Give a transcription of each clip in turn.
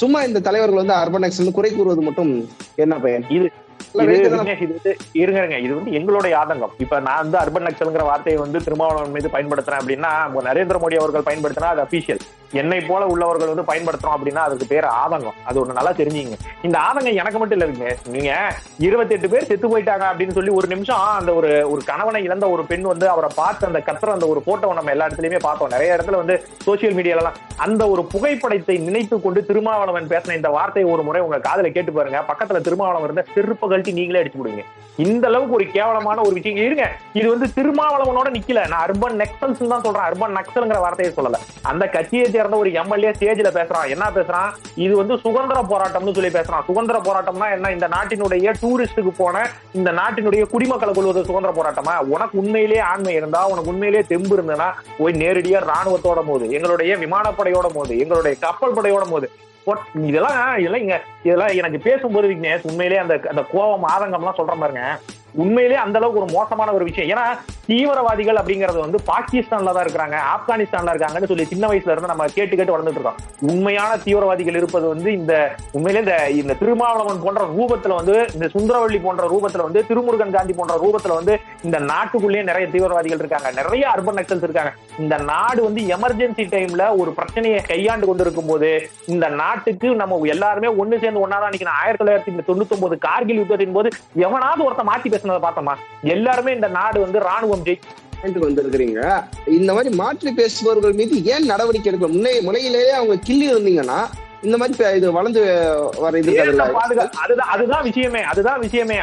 சும்மா இந்த தலைவர்கள் வந்து அர்பன் நக்சல் குறை கூறுவது மட்டும் என்ன பயன்? இது இருங்க, இது வந்து எங்களுடைய ஆதங்கம். இப்ப நான் வந்து அர்பன் நக்சல்ங்கிற வார்த்தையை வந்து திருமாவளவன் மீது பயன்படுத்துறேன் அப்படின்னா, நரேந்திர மோடி அவர்கள் பயன்படுத்தினா அது அபிஷியல். என்னை போல உள்ளவர்கள் வந்து பயன்படுத்துறோம் அப்படின்னா அதுக்கு பேர் ஆதங்கம். அது ஒண்ணு நல்லா தெரிஞ்சுங்க. இந்த ஆதங்கம் எனக்கு மட்டும் இல்லைங்க. நீங்க 28 பேர் செத்து போயிட்டாங்க அப்படின்னு சொல்லி ஒரு நிமிஷம் அந்த ஒரு கணவனை இழந்த ஒரு பெண் வந்து அவரை பார்த்து அந்த கத்துற அந்த ஒரு போட்டோவை நம்ம எல்லா இடத்துலயுமே பார்த்தோம். நிறைய இடத்துல வந்து சோசியல் மீடியாலாம் அந்த ஒரு புகைப்படத்தை நினைத்து கொண்டு திருமாவளவன் பேசின இந்த வார்த்தையை ஒரு முறை உங்க காதுல கேட்டு பாருங்க. பக்கத்துல திருமாவளவன் இருந்த செருப்பு கழட்டி நீங்களே அடிச்சு விடுங்க. இந்த அளவுக்கு ஒரு கேவலமான ஒரு விஷயம் இருங்க. இது வந்து திருமாவளவனோட நிக்கல. நான் அர்பன் நக்சல்ஸ் தான் சொல்றேன். அர்பன் நக்சல்ங்கிற வார்த்தையை சொல்லல. அந்த கட்சியை சேர்ந்த ஒரு எம்எல்ஏ ஸ்டேஜ்ல பேசுறான். என்ன பேசுறான்? இது வந்து சுதந்திர போராட்டம்னு சொல்லி பேசுறான். சுதந்திர போராட்டம்னா என்ன? இந்த நாட்டினுடைய டூரிஸ்டுக்கு போன இந்த நாட்டினுடைய குடிமக்களை கொள்வது சுதந்திர போராட்டமா? உனக்கு உண்மையிலேயே ஆண்மை இருந்தா, உனக்கு உண்மையிலேயே தெம்பு இருந்ததுன்னா போய் நேரடியா ராணுவத்தோட போது, எங்களுடைய விமானப்படையோட போது, எங்களுடைய கப்பல் படையோட போது, இதெல்லாம் எனக்கு பேசும்போது விக்னேஷ் உண்மையிலேயே அந்த கோபம் ஆதங்கம் எல்லாம் சொல்ற பாருங்க. உண்மையிலேயே அந்த அளவுக்கு ஒரு மோசமான ஒரு விஷயம். ஏன்னா தீவிரவாதிகள் அப்படிங்கறது வந்து பாகிஸ்தான்ல தான் இருக்கிறாங்க, ஆப்கானிஸ்தான்ல இருக்காங்கன்னு சொல்லி சின்ன வயசுல இருந்து நம்ம கேட்டு வளர்ந்துட்டு இருக்கோம். உண்மையான தீவிரவாதிகள் இருப்பது வந்து உண்மையிலே இந்த திருமாவளவன் போன்ற ரூபத்துல வந்து, இந்த சுந்தரவள்ளி போன்ற ரூபத்துல வந்து, திருமுருகன் காந்தி போன்ற ரூபத்துல வந்து இந்த நாட்டுக்குள்ளேயே நிறைய தீவிரவாதிகள் இருக்காங்க, நிறைய அர்பன் நக்சல்ஸ் இருக்காங்க. இந்த நாடு வந்து எமர்ஜென்சி டைம்ல ஒரு பிரச்சனையை கையாண்டு கொண்டிருக்கும் போது இந்த நாட்டுக்கு நம்ம எல்லாருமே ஒண்ணு சேர்ந்து ஒன்னாதான் நிக்கணும். 1999 கார்கில் யுத்தத்தின் போது எவனாவது ஒருத்த மாத்தி பேசினதை பார்த்தோமா? எல்லாருமே இந்த நாடு வந்து ராணுவம் வந்திருக்கிறீங்க. இந்த மாதிரி மாற்றி பேசுபவர்கள் மீது ஏன் நடவடிக்கை எடுக்க முனையிலேயே அவங்க கிள்ளி இருந்தீங்கன்னா இந்த மாதிரி இது வளர்ந்து வர இது அதுதான் விஷயமே.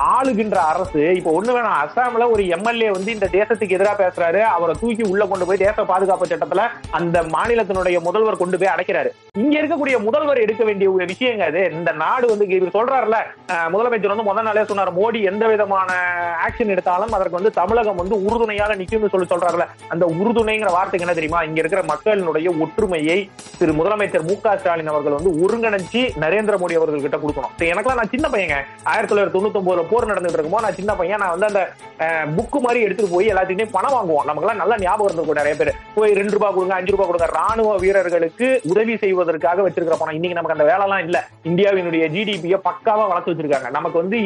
ஆளுகின்ற அரசு இப்ப ஒண்ணு வேணாம். அசாம்ல ஒரு எம்எல்ஏ வந்து இந்த தேசத்துக்கு எதிராக பேசுறாரு. அவரை தூக்கி உள்ள கொண்டு போய் தேச பாதுகாப்பு சட்டத்துல அந்த மாநிலத்தினுடைய முதல்வர் கொண்டு போய் அடைக்கிறாரு. இங்க இருக்கக்கூடிய முதல்வர் எடுக்க வேண்டிய ஒரு விஷயங்க அது. இந்த நாடு வந்து இவர் சொல்றாருல, முதலமைச்சர் வந்து முதல் நாளே சொன்னார், மோடி எந்த விதமான ஆக்ஷன் எடுத்தாலும் அதற்கு வந்து தமிழகம் வந்து உறுதுணையாக நிக்கும்னு சொல்றாருல. அந்த உறுதுணைங்கிற வார்த்தைக்கு என்ன தெரியுமா? இங்க இருக்கிற மக்களினுடைய ஒற்றுமையை திரு முதலமைச்சர் மு க ஸ்டாலின் அவர்கள் வந்து ஒருங்கிணைச்சு நரேந்திர மோடி அவர்கள் கிட்ட கொடுக்கணும். எனக்கெல்லாம் நான் சின்ன பையங்க, 1999 போர் நடந்துட்டு இருக்கும்போது நான் சின்ன பையன். நான் வந்து அந்த புக்கு மாதிரி எடுத்துட்டு போய் எல்லாத்தையும் பணம் வாங்குவோம். நமக்கு நல்லா ஞாபகம் இருந்திருக்கும். நிறைய பேர் போய் 2 ரூபாய் கொடுங்க, 5 ரூபாய் கொடுங்க, ராணுவ வீரர்களுக்கு உதவி செய்வதற்காக வச்சிருக்கிற பணம். இன்னைக்கு நமக்கு அந்த வேலை எல்லாம் இல்ல. இந்தியாவினுடைய ஜிடிபியை பக்காவா வளர்த்து வச்சிருக்காங்க. நமக்கு வந்து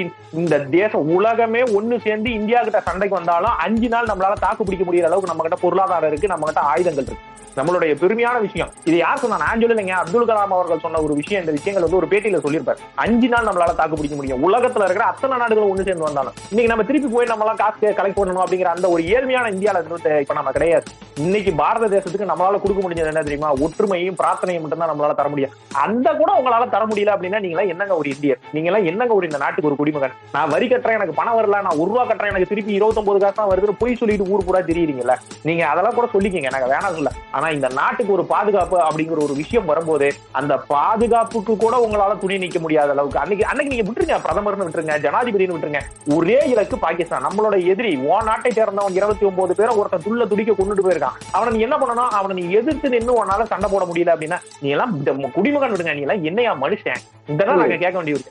இந்த தேசம் உலகமே ஒண்ணு சேர்ந்து இந்தியா கிட்ட சண்டைக்கு வந்தாலும் 5 நாள் நம்மளால தாக்கு பிடிக்க முடியாத அளவுக்கு நம்ம கிட்ட பொருளாதாரம் இருக்கு, நம்ம கிட்ட ஆயுதங்கள் இருக்கு. நம்மளுடைய பெருமையான விஷயம். இது யார் சொன்னா? நான் சொல்லலைங்க, அப்துல் கலாம் அவர்கள் சொன்ன ஒரு விஷயம். இந்த விஷயங்கள் வந்து ஒரு பேட்டியில சொல்லியிருப்பார். 5 நாள் நம்மளால தாக்கு பிடிக்க முடியும். உலகத்துல இருக்கிற அத்தனை நாடுகளும் ஒண்ணு சேர்ந்து வந்தாலும் இன்னைக்கு நம்ம திருப்பி போய் நம்மளால காசு கலெக்ட் பண்ணணும் அப்படிங்கிற அந்த ஒரு ஏழ்மையான இந்தியால இப்ப நம்ம கிடையாது. இன்னைக்கு பாரத தேசத்துக்கு நம்மளால கொடுக்க முடிஞ்சது என்ன தெரியுமா? ஒற்றுமையும் பிரார்த்தனையும் மட்டும் தான் நம்மளால தர முடியும். அந்த கூட உங்களால தர முடியல அப்படின்னா நீங்களா என்னங்க ஒரு இந்தியர்? நீங்களா என்னங்க ஒரு இந்த நாட்டுக்கு ஒரு குடிமகன்? நான் வரி கட்டுறேன், எனக்கு பணம் வரல, நான் 1 ரூபா கட்டுறேன், எனக்கு திருப்பி 29 காசு தான் வருது, போய் சொல்லிட்டு ஊர் பூரா தெரியுறீங்களா? நீங்க அதெல்லாம் கூட சொல்லிக்கீங்க, எனக்கு வேணாம் சொல்ல. ஆனா இந்த நாட்டுக்கு ஒரு பாதுகாப்பு அப்படிங்கிற ஒரு விஷயம் வரும்போது அந்த பாதுகாப்புக்கு கூட உங்களால துணி நிக்க முடியாத அளவுக்கு அன்னைக்கு நீங்க விட்டுருங்க, பிரதமர்னு விட்டுருங்க, ஜனாதிபதினு விட்டுருங்க, ஒரே இலக்கு பாகிஸ்தான். நம்மளோட எதிரி நாட்டை சேர்ந்தவன் 29 பேரை ஒருத்தன் துடிக்க கொண்டுட்டு போயிருக்கான். அவனை நீ என்ன பண்ணணும்? அவனை நீ எதிர்த்து நின்று உன்னால சண்டை போட முடியல அப்படின்னா நீ எல்லாம் குடிமகன் விடுங்க. நீ எல்லாம் என்னையா மனுஷன்? இதெல்லாம் நாங்க கேட்க வேண்டியது.